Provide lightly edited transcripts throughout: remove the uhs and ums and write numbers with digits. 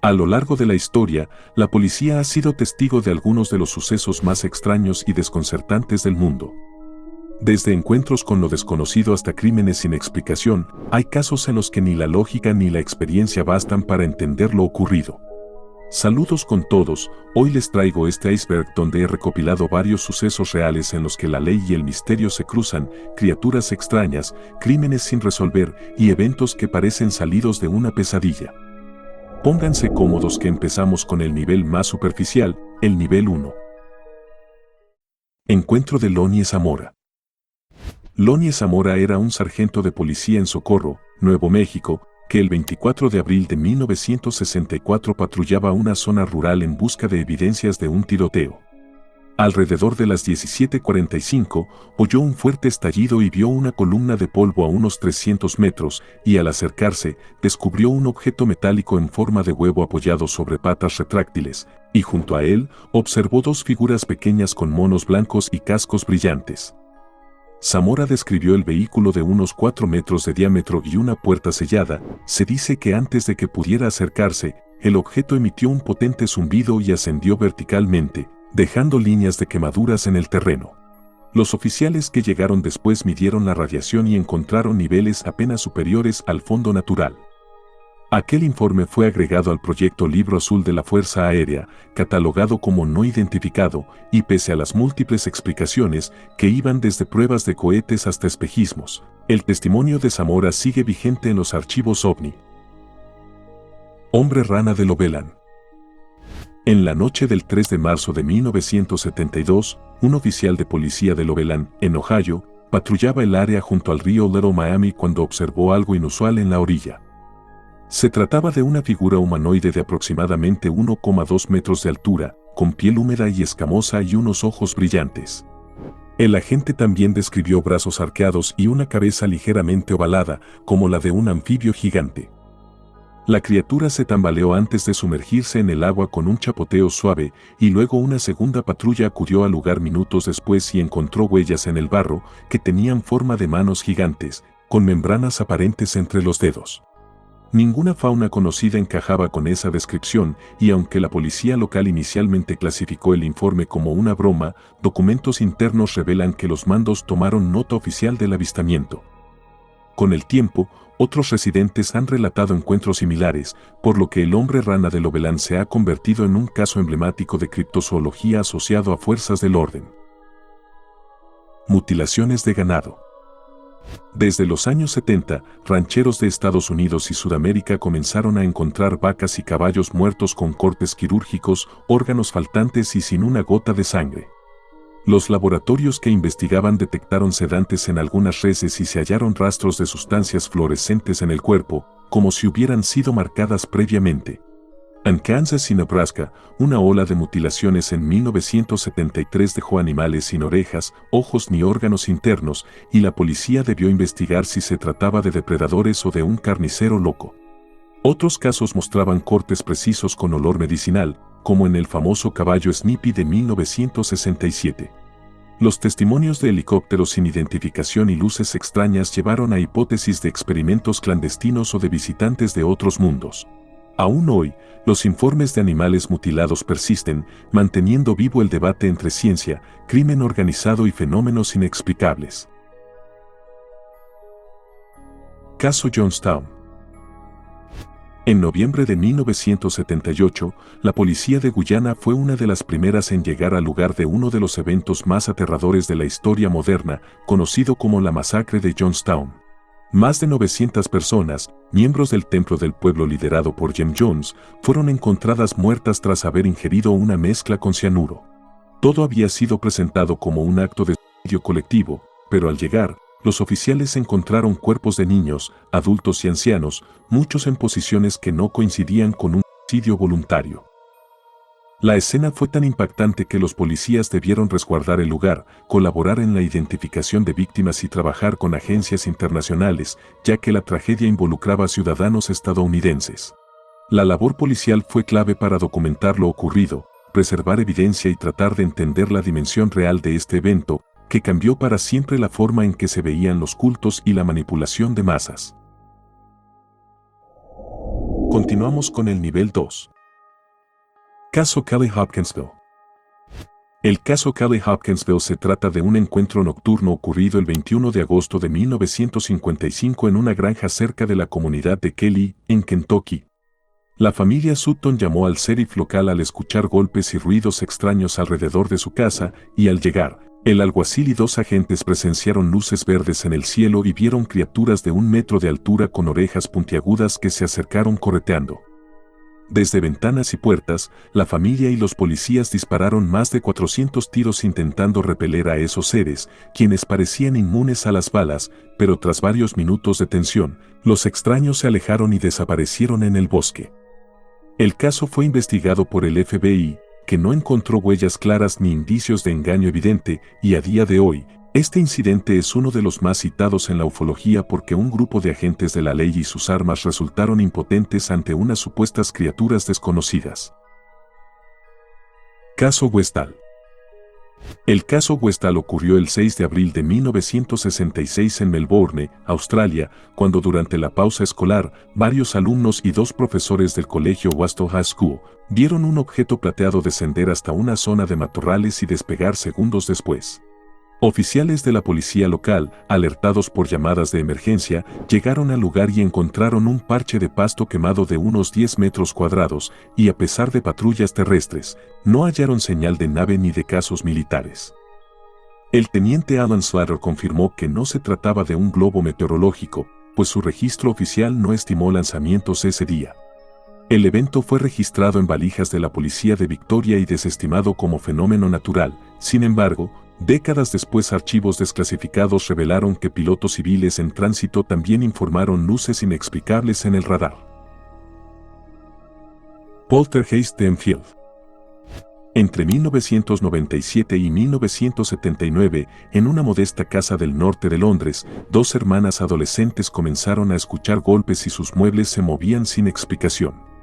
A lo largo de la historia, la policía ha sido testigo de algunos de los sucesos más extraños y desconcertantes del mundo. Desde encuentros con lo desconocido hasta crímenes sin explicación, hay casos en los que ni la lógica ni la experiencia bastan para entender lo ocurrido. Saludos con todos, hoy les traigo este iceberg donde he recopilado varios sucesos reales en los que la ley y el misterio se cruzan, criaturas extrañas, crímenes sin resolver y eventos que parecen salidos de una pesadilla. Pónganse cómodos que empezamos con el nivel más superficial, el nivel 1. Encuentro de Lonnie Zamora. Lonnie Zamora era un sargento de policía en Socorro, Nuevo México, que el 24 de abril de 1964 patrullaba una zona rural en busca de evidencias de un tiroteo. Alrededor de las 17:45, oyó un fuerte estallido y vio una columna de polvo a unos 300 metros, y al acercarse, descubrió un objeto metálico en forma de huevo apoyado sobre patas retráctiles, y junto a él, observó dos figuras pequeñas con monos blancos y cascos brillantes. Zamora describió el vehículo de unos 4 metros de diámetro y una puerta sellada. Se dice que antes de que pudiera acercarse, el objeto emitió un potente zumbido y ascendió verticalmente, dejando líneas de quemaduras en el terreno. Los oficiales que llegaron después midieron la radiación y encontraron niveles apenas superiores al fondo natural. Aquel informe fue agregado al proyecto Libro Azul de la Fuerza Aérea, catalogado como no identificado, y pese a las múltiples explicaciones, que iban desde pruebas de cohetes hasta espejismos, el testimonio de Zamora sigue vigente en los archivos OVNI. Hombre rana de Loveland. En la noche del 3 de marzo de 1972, un oficial de policía de Loveland, en Ohio, patrullaba el área junto al río Little Miami cuando observó algo inusual en la orilla. Se trataba de una figura humanoide de aproximadamente 1,2 metros de altura, con piel húmeda y escamosa y unos ojos brillantes. El agente también describió brazos arqueados y una cabeza ligeramente ovalada, como la de un anfibio gigante. La criatura se tambaleó antes de sumergirse en el agua con un chapoteo suave, y luego una segunda patrulla acudió al lugar minutos después y encontró huellas en el barro que tenían forma de manos gigantes, con membranas aparentes entre los dedos. Ninguna fauna conocida encajaba con esa descripción, y aunque la policía local inicialmente clasificó el informe como una broma, documentos internos revelan que los mandos tomaron nota oficial del avistamiento. Con el tiempo, otros residentes han relatado encuentros similares, por lo que el hombre rana de Loveland se ha convertido en un caso emblemático de criptozoología asociado a fuerzas del orden. Mutilaciones de ganado. Desde los años 70, rancheros de Estados Unidos y Sudamérica comenzaron a encontrar vacas y caballos muertos con cortes quirúrgicos, órganos faltantes y sin una gota de sangre. Los laboratorios que investigaban detectaron sedantes en algunas reses y se hallaron rastros de sustancias fluorescentes en el cuerpo, como si hubieran sido marcadas previamente. En Kansas y Nebraska, una ola de mutilaciones en 1973 dejó animales sin orejas, ojos ni órganos internos, y la policía debió investigar si se trataba de depredadores o de un carnicero loco. Otros casos mostraban cortes precisos con olor medicinal, como en el famoso caballo Snippy de 1967. Los testimonios de helicópteros sin identificación y luces extrañas llevaron a hipótesis de experimentos clandestinos o de visitantes de otros mundos. Aún hoy, los informes de animales mutilados persisten, manteniendo vivo el debate entre ciencia, crimen organizado y fenómenos inexplicables. Caso Jonestown. En noviembre de 1978, la policía de Guyana fue una de las primeras en llegar al lugar de uno de los eventos más aterradores de la historia moderna, conocido como la masacre de Jonestown. Más de 900 personas, miembros del templo del pueblo liderado por Jim Jones, fueron encontradas muertas tras haber ingerido una mezcla con cianuro. Todo había sido presentado como un acto de suicidio colectivo, pero al llegar, los oficiales encontraron cuerpos de niños, adultos y ancianos, muchos en posiciones que no coincidían con un suicidio voluntario. La escena fue tan impactante que los policías debieron resguardar el lugar, colaborar en la identificación de víctimas y trabajar con agencias internacionales, ya que la tragedia involucraba a ciudadanos estadounidenses. La labor policial fue clave para documentar lo ocurrido, preservar evidencia y tratar de entender la dimensión real de este evento, que cambió para siempre la forma en que se veían los cultos y la manipulación de masas. Continuamos con el nivel 2. Caso Kelly Hopkinsville. El caso Kelly Hopkinsville se trata de un encuentro nocturno ocurrido el 21 de agosto de 1955 en una granja cerca de la comunidad de Kelly, en Kentucky. La familia Sutton llamó al sheriff local al escuchar golpes y ruidos extraños alrededor de su casa, y al llegar, el alguacil y dos agentes presenciaron luces verdes en el cielo y vieron criaturas de 1 metro de altura con orejas puntiagudas que se acercaron correteando. Desde ventanas y puertas, la familia y los policías dispararon más de 400 tiros intentando repeler a esos seres, quienes parecían inmunes a las balas, pero tras varios minutos de tensión, los extraños se alejaron y desaparecieron en el bosque. El caso fue investigado por el FBI, que no encontró huellas claras ni indicios de engaño evidente, y a día de hoy, este incidente es uno de los más citados en la ufología porque un grupo de agentes de la ley y sus armas resultaron impotentes ante unas supuestas criaturas desconocidas. Caso Westall. El caso Westall ocurrió el 6 de abril de 1966 en Melbourne, Australia, cuando durante la pausa escolar, varios alumnos y 2 profesores del colegio Westall High School vieron un objeto plateado descender hasta una zona de matorrales y despegar segundos después. Oficiales de la policía local, alertados por llamadas de emergencia, llegaron al lugar y encontraron un parche de pasto quemado de unos 10 metros cuadrados, y a pesar de patrullas terrestres, no hallaron señal de nave ni de casos militares. El teniente Alan Slater confirmó que no se trataba de un globo meteorológico, pues su registro oficial no estimó lanzamientos ese día. El evento fue registrado en valijas de la policía de Victoria y desestimado como fenómeno natural. Sin embargo, décadas después archivos desclasificados revelaron que pilotos civiles en tránsito también informaron luces inexplicables en el radar. Poltergeist de Enfield. Entre 1997 y 1979, en una modesta casa del norte de Londres, 2 hermanas adolescentes comenzaron a escuchar golpes y sus muebles se movían sin explicación.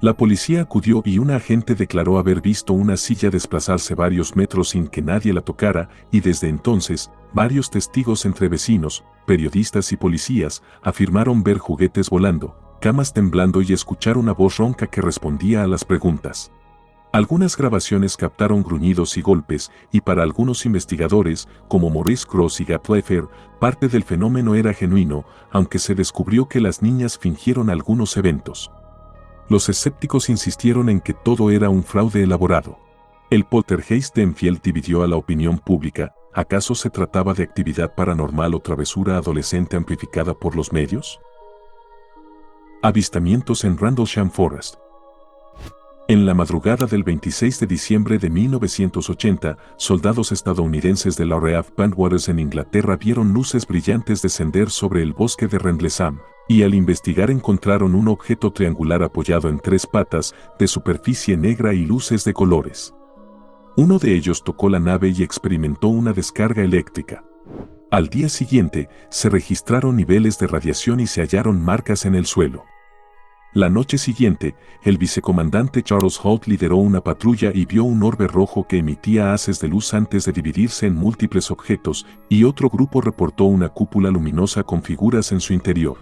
La policía acudió y un agente declaró haber visto una silla desplazarse varios metros sin que nadie la tocara, y desde entonces, varios testigos entre vecinos, periodistas y policías afirmaron ver juguetes volando, camas temblando y escuchar una voz ronca que respondía a las preguntas. Algunas grabaciones captaron gruñidos y golpes, y para algunos investigadores, como Maurice Cross y Gap Pfeiffer, parte del fenómeno era genuino, aunque se descubrió que las niñas fingieron algunos eventos. Los escépticos insistieron en que todo era un fraude elaborado. El poltergeist de Enfield dividió a la opinión pública. ¿Acaso se trataba de actividad paranormal o travesura adolescente amplificada por los medios? Avistamientos en Rendlesham Forest. En la madrugada del 26 de diciembre de 1980, soldados estadounidenses de la RAF Bandwaters en Inglaterra vieron luces brillantes descender sobre el bosque de Rendlesham, y al investigar encontraron un objeto triangular apoyado en 3 patas, de superficie negra y luces de colores. Uno de ellos tocó la nave y experimentó una descarga eléctrica. Al día siguiente, se registraron niveles de radiación y se hallaron marcas en el suelo. La noche siguiente, el vicecomandante Charles Holt lideró una patrulla y vio un orbe rojo que emitía haces de luz antes de dividirse en múltiples objetos, y otro grupo reportó una cúpula luminosa con figuras en su interior.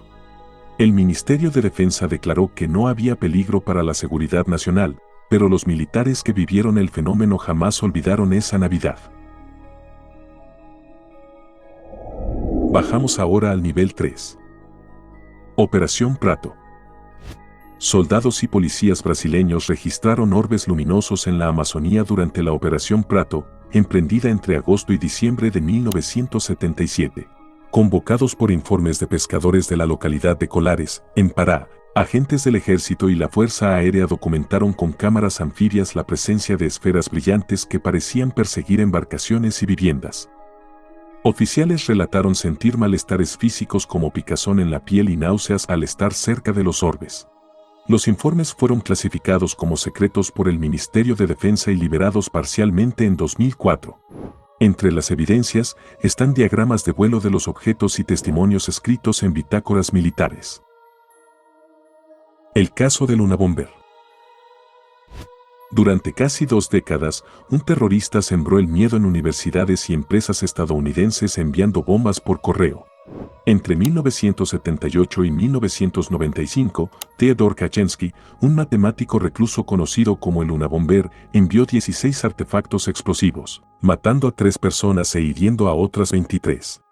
El Ministerio de Defensa declaró que no había peligro para la seguridad nacional, pero los militares que vivieron el fenómeno jamás olvidaron esa Navidad. Bajamos ahora al nivel 3. Operación Prato. Soldados y policías brasileños registraron orbes luminosos en la Amazonía durante la Operación Prato, emprendida entre agosto y diciembre de 1977. Convocados por informes de pescadores de la localidad de Colares, en Pará, agentes del Ejército y la Fuerza Aérea documentaron con cámaras anfibias la presencia de esferas brillantes que parecían perseguir embarcaciones y viviendas. Oficiales relataron sentir malestares físicos como picazón en la piel y náuseas al estar cerca de los orbes. Los informes fueron clasificados como secretos por el Ministerio de Defensa y liberados parcialmente en 2004. Entre las evidencias están diagramas de vuelo de los objetos y testimonios escritos en bitácoras militares. El caso de Luna Bomber. Durante casi 2 décadas, un terrorista sembró el miedo en universidades y empresas estadounidenses enviando bombas por correo. Entre 1978 y 1995, Theodor Kaczynski, un matemático recluso conocido como el Unabomber, envió 16 artefactos explosivos, matando a 3 personas e hiriendo a otras 23.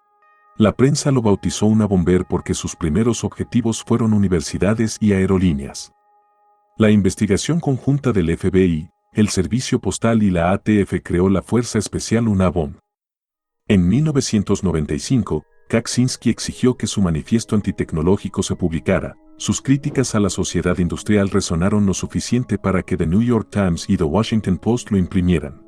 La prensa lo bautizó Unabomber porque sus primeros objetivos fueron universidades y aerolíneas. La investigación conjunta del FBI, el Servicio Postal y la ATF creó la Fuerza Especial Unabomb. En 1995, Kaczynski exigió que su manifiesto antitecnológico se publicara. Sus críticas a la sociedad industrial resonaron lo suficiente para que The New York Times y The Washington Post lo imprimieran.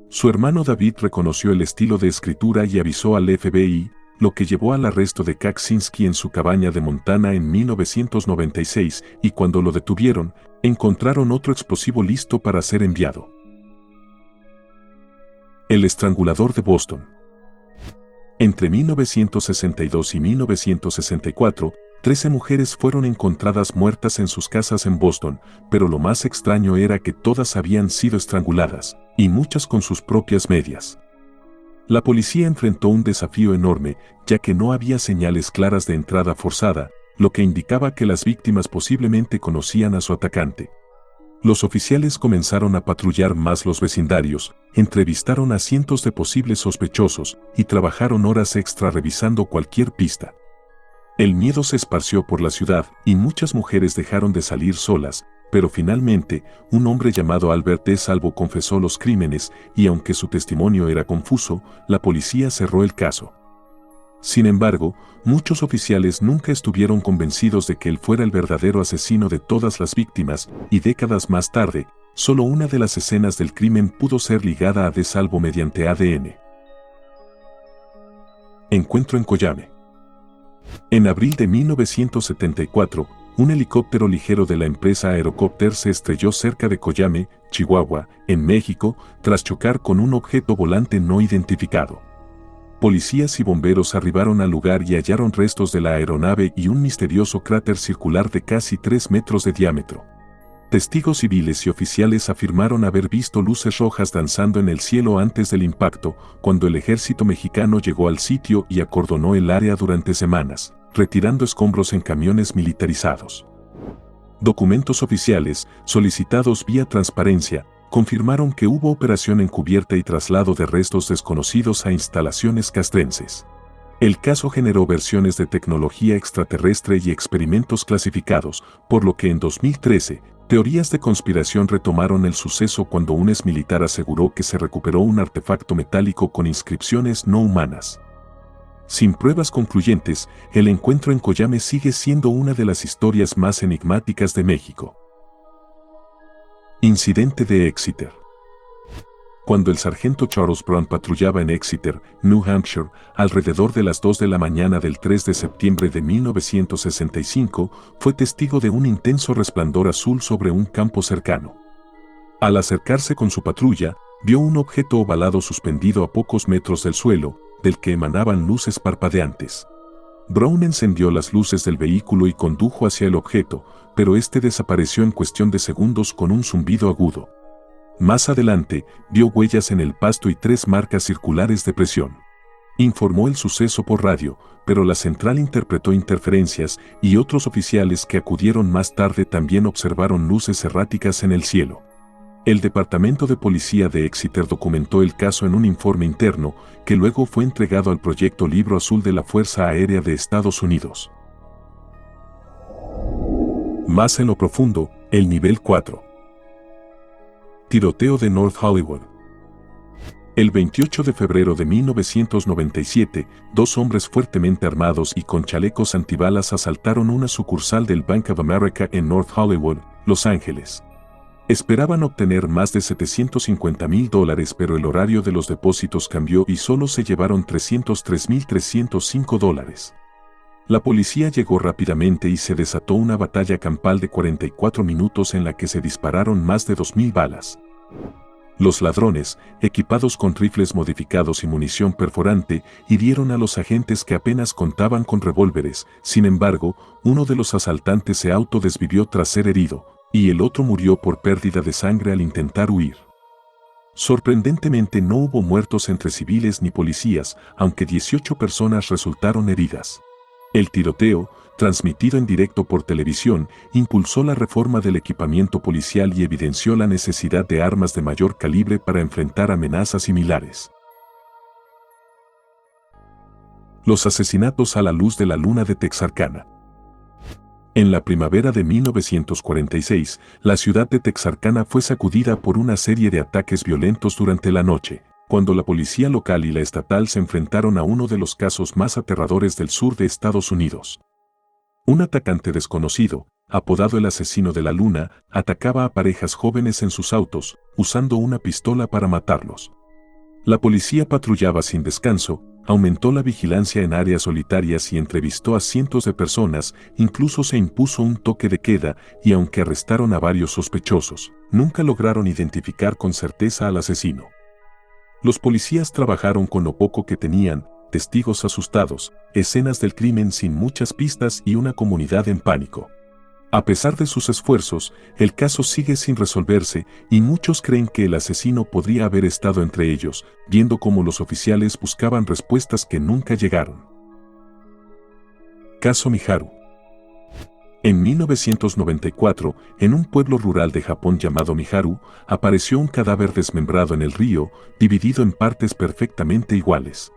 Su hermano David reconoció el estilo de escritura y avisó al FBI, lo que llevó al arresto de Kaczynski en su cabaña de Montana en 1996, y cuando lo detuvieron, encontraron otro explosivo listo para ser enviado. El estrangulador de Boston. Entre 1962 y 1964, 13 mujeres fueron encontradas muertas en sus casas en Boston, pero lo más extraño era que todas habían sido estranguladas, y muchas con sus propias medias. La policía enfrentó un desafío enorme, ya que no había señales claras de entrada forzada, lo que indicaba que las víctimas posiblemente conocían a su atacante. Los oficiales comenzaron a patrullar más los vecindarios, entrevistaron a cientos de posibles sospechosos y trabajaron horas extra revisando cualquier pista. El miedo se esparció por la ciudad y muchas mujeres dejaron de salir solas, pero finalmente, un hombre llamado Albert D. Salvo confesó los crímenes y aunque su testimonio era confuso, la policía cerró el caso. Sin embargo, muchos oficiales nunca estuvieron convencidos de que él fuera el verdadero asesino de todas las víctimas, y décadas más tarde, solo una de las escenas del crimen pudo ser ligada a D. Salvo mediante ADN. Encuentro en Coyame. En abril de 1974, un helicóptero ligero de la empresa Aerocopter se estrelló cerca de Coyame, Chihuahua, en México, tras chocar con un objeto volante no identificado. Policías y bomberos arribaron al lugar y hallaron restos de la aeronave y un misterioso cráter circular de casi 3 metros de diámetro. Testigos civiles y oficiales afirmaron haber visto luces rojas danzando en el cielo antes del impacto, cuando el ejército mexicano llegó al sitio y acordonó el área durante semanas, retirando escombros en camiones militarizados. Documentos oficiales, solicitados vía transparencia, confirmaron que hubo operación encubierta y traslado de restos desconocidos a instalaciones castrenses. El caso generó versiones de tecnología extraterrestre y experimentos clasificados, por lo que en 2013, teorías de conspiración retomaron el suceso cuando un exmilitar aseguró que se recuperó un artefacto metálico con inscripciones no humanas. Sin pruebas concluyentes, el encuentro en Coyame sigue siendo una de las historias más enigmáticas de México. Incidente de Exeter. Cuando el sargento Charles Brown patrullaba en Exeter, New Hampshire, alrededor de las 2 de la mañana del 3 de septiembre de 1965, fue testigo de un intenso resplandor azul sobre un campo cercano. Al acercarse con su patrulla, vio un objeto ovalado suspendido a pocos metros del suelo, del que emanaban luces parpadeantes. Brown encendió las luces del vehículo y condujo hacia el objeto, pero este desapareció en cuestión de segundos con un zumbido agudo. Más adelante, vio huellas en el pasto y 3 marcas circulares de presión. Informó el suceso por radio, pero la central interpretó interferencias y otros oficiales que acudieron más tarde también observaron luces erráticas en el cielo. El Departamento de Policía de Exeter documentó el caso en un informe interno, que luego fue entregado al Proyecto Libro Azul de la Fuerza Aérea de Estados Unidos. Más en lo profundo, el nivel 4. Tiroteo de North Hollywood. El 28 de febrero de 1997, 2 hombres fuertemente armados y con chalecos antibalas asaltaron una sucursal del Bank of America en North Hollywood, Los Ángeles. Esperaban obtener más de $750,000, pero el horario de los depósitos cambió y solo se llevaron $303,305. La policía llegó rápidamente y se desató una batalla campal de 44 minutos en la que se dispararon más de 2,000 balas. Los ladrones, equipados con rifles modificados y munición perforante, hirieron a los agentes que apenas contaban con revólveres. Sin embargo, uno de los asaltantes se autodesvivió tras ser herido, y el otro murió por pérdida de sangre al intentar huir. Sorprendentemente no hubo muertos entre civiles ni policías, aunque 18 personas resultaron heridas. El tiroteo, transmitido en directo por televisión, impulsó la reforma del equipamiento policial y evidenció la necesidad de armas de mayor calibre para enfrentar amenazas similares. Los asesinatos a la luz de la luna de Texarkana. En la primavera de 1946, la ciudad de Texarkana fue sacudida por una serie de ataques violentos durante la noche, cuando la policía local y la estatal se enfrentaron a uno de los casos más aterradores del sur de Estados Unidos. Un atacante desconocido, apodado el asesino de la luna, atacaba a parejas jóvenes en sus autos, usando una pistola para matarlos. La policía patrullaba sin descanso, aumentó la vigilancia en áreas solitarias y entrevistó a cientos de personas, incluso se impuso un toque de queda y aunque arrestaron a varios sospechosos, nunca lograron identificar con certeza al asesino. Los policías trabajaron con lo poco que tenían, testigos asustados, escenas del crimen sin muchas pistas y una comunidad en pánico. A pesar de sus esfuerzos, el caso sigue sin resolverse y muchos creen que el asesino podría haber estado entre ellos, viendo cómo los oficiales buscaban respuestas que nunca llegaron. Caso Miharu. En 1994, en un pueblo rural de Japón llamado Miharu, apareció un cadáver desmembrado en el río, dividido en partes perfectamente iguales.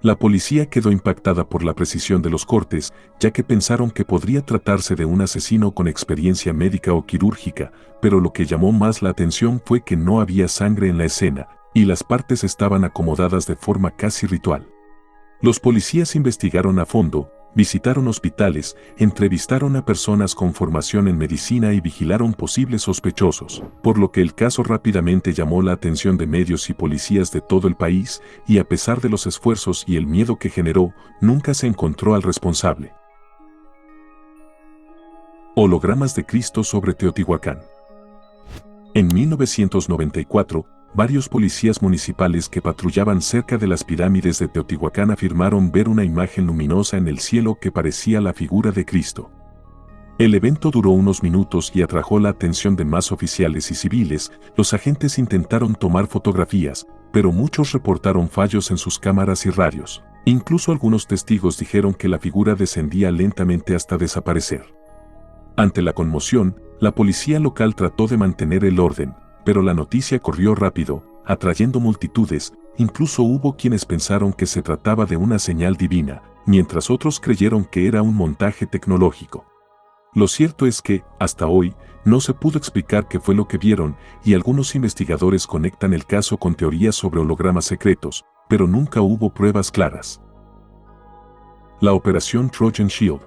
La policía quedó impactada por la precisión de los cortes, ya que pensaron que podría tratarse de un asesino con experiencia médica o quirúrgica, pero lo que llamó más la atención fue que no había sangre en la escena, y las partes estaban acomodadas de forma casi ritual. Los policías investigaron a fondo, visitaron hospitales, entrevistaron a personas con formación en medicina y vigilaron posibles sospechosos, por lo que el caso rápidamente llamó la atención de medios y policías de todo el país, y a pesar de los esfuerzos y el miedo que generó, nunca se encontró al responsable. Hologramas de Cristo sobre Teotihuacán. En 1994, varios policías municipales que patrullaban cerca de las pirámides de Teotihuacán afirmaron ver una imagen luminosa en el cielo que parecía la figura de Cristo. El evento duró unos minutos y atrajo la atención de más oficiales y civiles. Los agentes intentaron tomar fotografías, pero muchos reportaron fallos en sus cámaras y radios. Incluso algunos testigos dijeron que la figura descendía lentamente hasta desaparecer. Ante la conmoción, la policía local trató de mantener el orden, pero la noticia corrió rápido, atrayendo multitudes. Incluso hubo quienes pensaron que se trataba de una señal divina, mientras otros creyeron que era un montaje tecnológico. Lo cierto es que, hasta hoy, no se pudo explicar qué fue lo que vieron, y algunos investigadores conectan el caso con teorías sobre hologramas secretos, pero nunca hubo pruebas claras. La Operación Trojan Shield.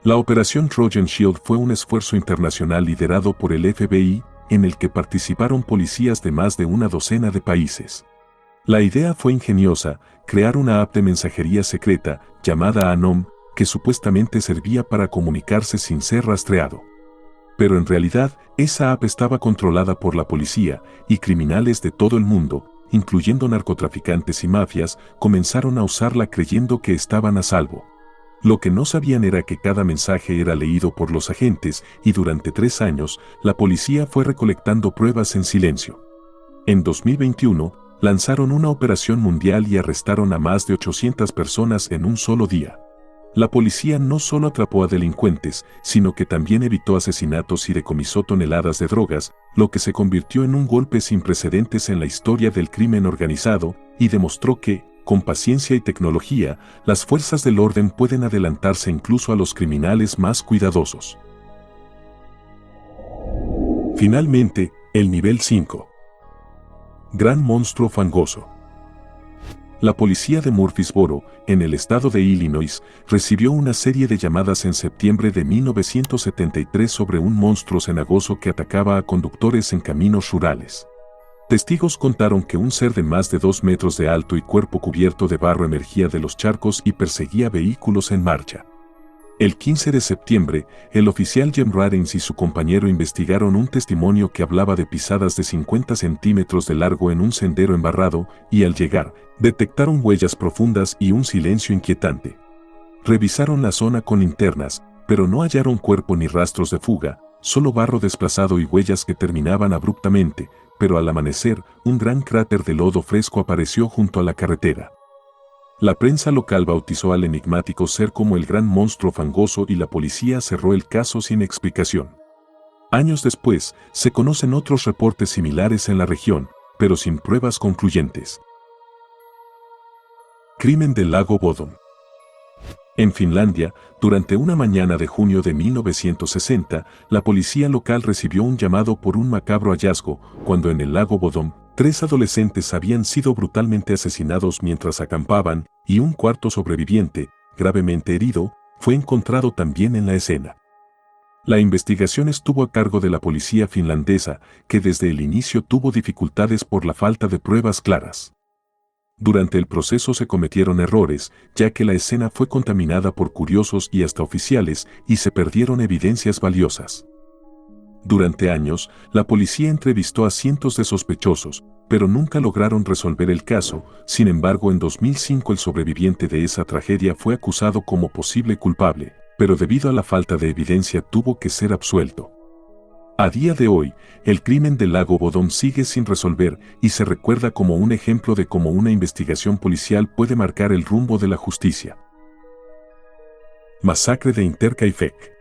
La Operación Trojan Shield fue un esfuerzo internacional liderado por el FBI, en el que participaron policías de más de una docena de países. La idea fue ingeniosa: crear una app de mensajería secreta, llamada Anom, que supuestamente servía para comunicarse sin ser rastreado. Pero en realidad, esa app estaba controlada por la policía, y criminales de todo el mundo, incluyendo narcotraficantes y mafias, comenzaron a usarla creyendo que estaban a salvo. Lo que no sabían era que cada mensaje era leído por los agentes, y durante 3 años, la policía fue recolectando pruebas en silencio. En 2021, lanzaron una operación mundial y arrestaron a más de 800 personas en un solo día. La policía no solo atrapó a delincuentes, sino que también evitó asesinatos y decomisó toneladas de drogas, lo que se convirtió en un golpe sin precedentes en la historia del crimen organizado, y demostró que, con paciencia y tecnología, las fuerzas del orden pueden adelantarse incluso a los criminales más cuidadosos. Finalmente, el nivel 5. Gran monstruo fangoso. La policía de Murfreesboro, en el estado de Illinois, recibió una serie de llamadas en septiembre de 1973 sobre un monstruo cenagoso que atacaba a conductores en caminos rurales. Testigos contaron que un ser de más de 2 metros de alto y cuerpo cubierto de barro emergía de los charcos y perseguía vehículos en marcha. El 15 de septiembre, el oficial Jim Radins y su compañero investigaron un testimonio que hablaba de pisadas de 50 centímetros de largo en un sendero embarrado, y al llegar, detectaron huellas profundas y un silencio inquietante. Revisaron la zona con linternas, pero no hallaron cuerpo ni rastros de fuga, solo barro desplazado y huellas que terminaban abruptamente, pero al amanecer, un gran cráter de lodo fresco apareció junto a la carretera. La prensa local bautizó al enigmático ser como el gran monstruo fangoso y la policía cerró el caso sin explicación. Años después, se conocen otros reportes similares en la región, pero sin pruebas concluyentes. Crimen del lago Bodom. En Finlandia, durante una mañana de junio de 1960, la policía local recibió un llamado por un macabro hallazgo, cuando en el lago Bodom, 3 adolescentes habían sido brutalmente asesinados mientras acampaban, y un cuarto sobreviviente, gravemente herido, fue encontrado también en la escena. La investigación estuvo a cargo de la policía finlandesa, que desde el inicio tuvo dificultades por la falta de pruebas claras. Durante el proceso se cometieron errores, ya que la escena fue contaminada por curiosos y hasta oficiales, y se perdieron evidencias valiosas. Durante años, la policía entrevistó a cientos de sospechosos, pero nunca lograron resolver el caso. Sin embargo, en 2005 el sobreviviente de esa tragedia fue acusado como posible culpable, pero debido a la falta de evidencia tuvo que ser absuelto. A día de hoy, el crimen del lago Bodom sigue sin resolver y se recuerda como un ejemplo de cómo una investigación policial puede marcar el rumbo de la justicia. Masacre de Hinterkaifeck.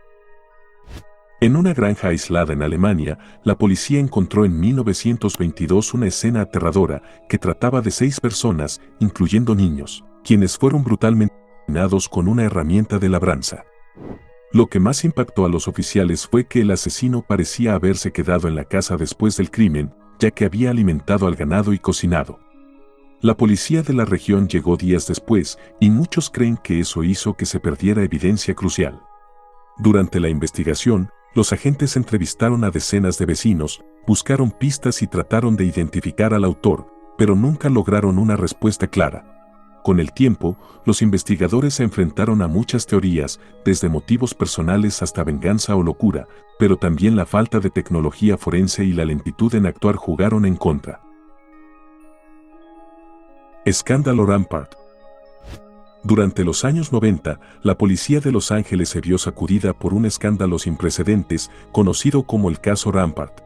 En una granja aislada en Alemania, la policía encontró en 1922 una escena aterradora que trataba de 6 personas, incluyendo niños, quienes fueron brutalmente asesinados con una herramienta de labranza. Lo que más impactó a los oficiales fue que el asesino parecía haberse quedado en la casa después del crimen, ya que había alimentado al ganado y cocinado. La policía de la región llegó días después, y muchos creen que eso hizo que se perdiera evidencia crucial. Durante la investigación, los agentes entrevistaron a decenas de vecinos, buscaron pistas y trataron de identificar al autor, pero nunca lograron una respuesta clara. Con el tiempo, los investigadores se enfrentaron a muchas teorías, desde motivos personales hasta venganza o locura, pero también la falta de tecnología forense y la lentitud en actuar jugaron en contra. Escándalo Rampart. Durante los años 90, la policía de Los Ángeles se vio sacudida por un escándalo sin precedentes, conocido como el caso Rampart.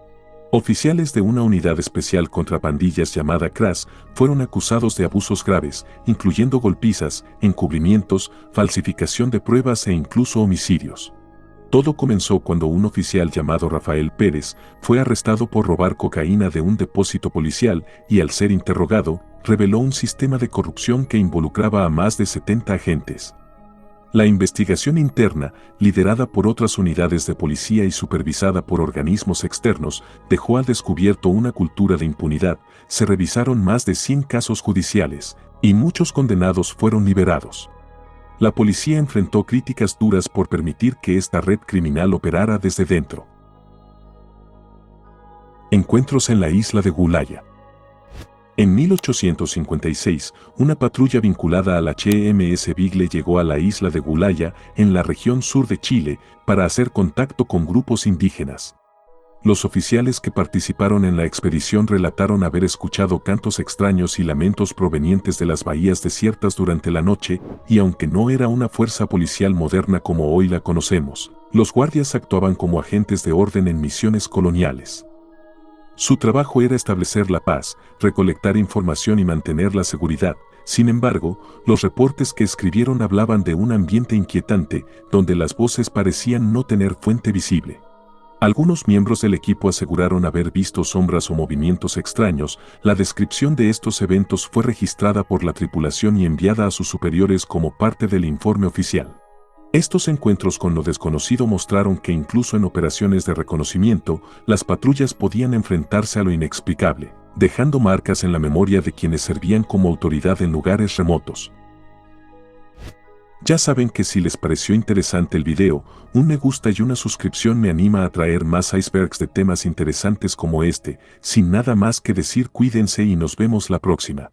Oficiales de una unidad especial contra pandillas llamada CRAS fueron acusados de abusos graves, incluyendo golpizas, encubrimientos, falsificación de pruebas e incluso homicidios. Todo comenzó cuando un oficial llamado Rafael Pérez fue arrestado por robar cocaína de un depósito policial y al ser interrogado, reveló un sistema de corrupción que involucraba a más de 70 agentes. La investigación interna, liderada por otras unidades de policía y supervisada por organismos externos, dejó al descubierto una cultura de impunidad. Se revisaron más de 100 casos judiciales, y muchos condenados fueron liberados. La policía enfrentó críticas duras por permitir que esta red criminal operara desde dentro. Encuentros en la isla de Gulaya. En 1856, una patrulla vinculada a la HMS Beagle llegó a la isla de Gulaya, en la región sur de Chile, para hacer contacto con grupos indígenas. Los oficiales que participaron en la expedición relataron haber escuchado cantos extraños y lamentos provenientes de las bahías desiertas durante la noche, y aunque no era una fuerza policial moderna como hoy la conocemos, los guardias actuaban como agentes de orden en misiones coloniales. Su trabajo era establecer la paz, recolectar información y mantener la seguridad. Sin embargo, los reportes que escribieron hablaban de un ambiente inquietante, donde las voces parecían no tener fuente visible. Algunos miembros del equipo aseguraron haber visto sombras o movimientos extraños. La descripción de estos eventos fue registrada por la tripulación y enviada a sus superiores como parte del informe oficial. Estos encuentros con lo desconocido mostraron que incluso en operaciones de reconocimiento, las patrullas podían enfrentarse a lo inexplicable, dejando marcas en la memoria de quienes servían como autoridad en lugares remotos. Ya saben que si les pareció interesante el video, un me gusta y una suscripción me anima a traer más icebergs de temas interesantes como este. Sin nada más que decir, cuídense y nos vemos la próxima.